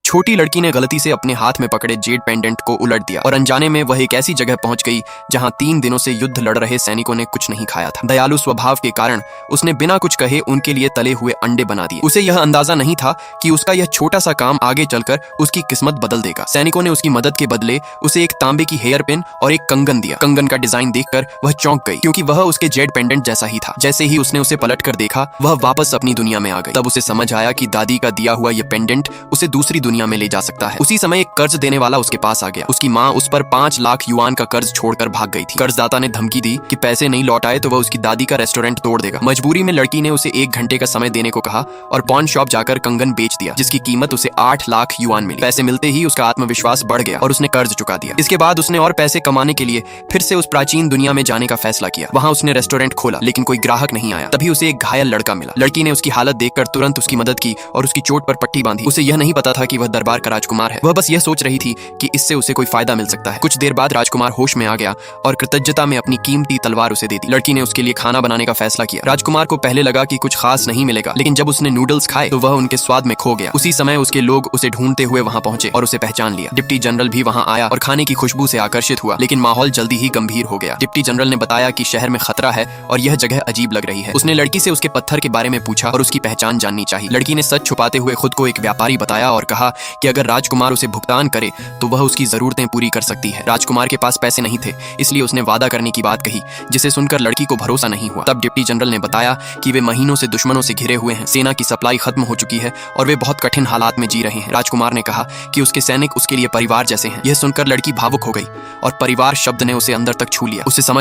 छोटी लड़की ने गलती से अपने हाथ में पकड़े जेड पेंडेंट को उलट दिया और अनजाने में वह एक ऐसी जगह पहुंच गई जहां 3 दिनों से युद्ध लड़ रहे सैनिकों ने कुछ नहीं खाया था। दयालु स्वभाव के कारण उसने बिना कुछ कहे उनके लिए तले हुए अंडे बना दिए। उसे यह अंदाजा नहीं था कि उसका यह छोटा सा काम आगे चलकर उसकी किस्मत बदल देगा। सैनिकों ने उसकी मदद के बदले उसे एक तांबे की हेयर पिन और एक कंगन दिया। कंगन का डिजाइन देखकर वह चौंक गई क्योंकि वह उसके जेड पेंडेंट जैसा ही था। जैसे ही उसने उसे पलट कर देखा वह वापस अपनी दुनिया में आ गई। तब उसे समझ आया कि दादी का दिया हुआ यह पेंडेंट उसे दूसरी दुनिया में ले जा सकता है। उसी समय एक कर्ज देने वाला उसके पास आ गया। उसकी माँ उस पर 5 लाख युआन का कर्ज छोड़कर भाग गई थी। कर्जदाता ने धमकी दी कि पैसे नहीं लौट आए तो वह उसकी दादी का रेस्टोरेंट तोड़ देगा। मजबूरी में लड़की ने उसे 1 घंटे का समय देने को कहा और पॉन शॉप जाकर कंगन बेच दिया जिसकी कीमत उसे 8 लाख युआन मिली। पैसे मिलते ही उसका आत्मविश्वास बढ़ गया और उसने कर्ज चुका दिया। इसके बाद उसने और पैसे कमाने के लिए फिर से उस प्राचीन दुनिया में जाने का फैसला किया। वहां उसने रेस्टोरेंट खोला लेकिन कोई ग्राहक नहीं आया। तभी उसे एक घायल लड़का मिला। लड़की ने उसकी हालत देखकर तुरंत उसकी मदद की और उसकी चोट पर पट्टी बांधी। उसे यह नहीं पता था कि वह दरबार का राजकुमार है। वह बस यह सोच रही थी कि इससे उसे कोई फायदा मिल सकता है। कुछ देर बाद राजकुमार होश में आ गया और कृतज्ञता में अपनी कीमती तलवार उसे दे दी। लड़की ने उसके लिए खाना बनाने का फैसला किया। राजकुमार को पहले लगा कि कुछ खास नहीं मिलेगा, लेकिन जब उसने नूडल्स खाए तो वह उनके स्वाद में खो गया। उसी समय उसके लोग उसे ढूंढते हुए वहां पहुंचे और उसे पहचान लिया। डिप्टी जनरल भी वहां आया और खाने की खुशबू से आकर्षित हुआ, लेकिन माहौल जल्दी ही गंभीर हो गया। डिप्टी जनरल ने बताया कि शहर में खतरा है और यह जगह अजीब लग रही है। उसने लड़की से उसके पत्थर के बारे में पूछा और उसकी पहचान जाननी चाहिए। लड़की ने सच छुपाते हुए खुद को एक व्यापारी बताया और कहा कि अगर राजकुमार उसे भुगतान करे तो वह उसकी जरूरतें पूरी कर सकती है। राजकुमार के पास पैसे नहीं थे, इसलिए उसने वादा करने की बात कही, जिसे सुनकर लड़की को भरोसा नहीं हुआ। तब डिप्टी जनरल ने बताया कि वे महीनों से दुश्मनों से घिरे हुए हैं, सेना की सप्लाई खत्म हो चुकी है और वे बहुत कठिन हालात में जी रहे हैं। राजकुमार ने कहा कि उसके सैनिक उसके लिए परिवार जैसे हैं। यह सुनकर लड़की भावुक हो गई और परिवार शब्द ने उसे अंदर तक छू लिया। उसे समझ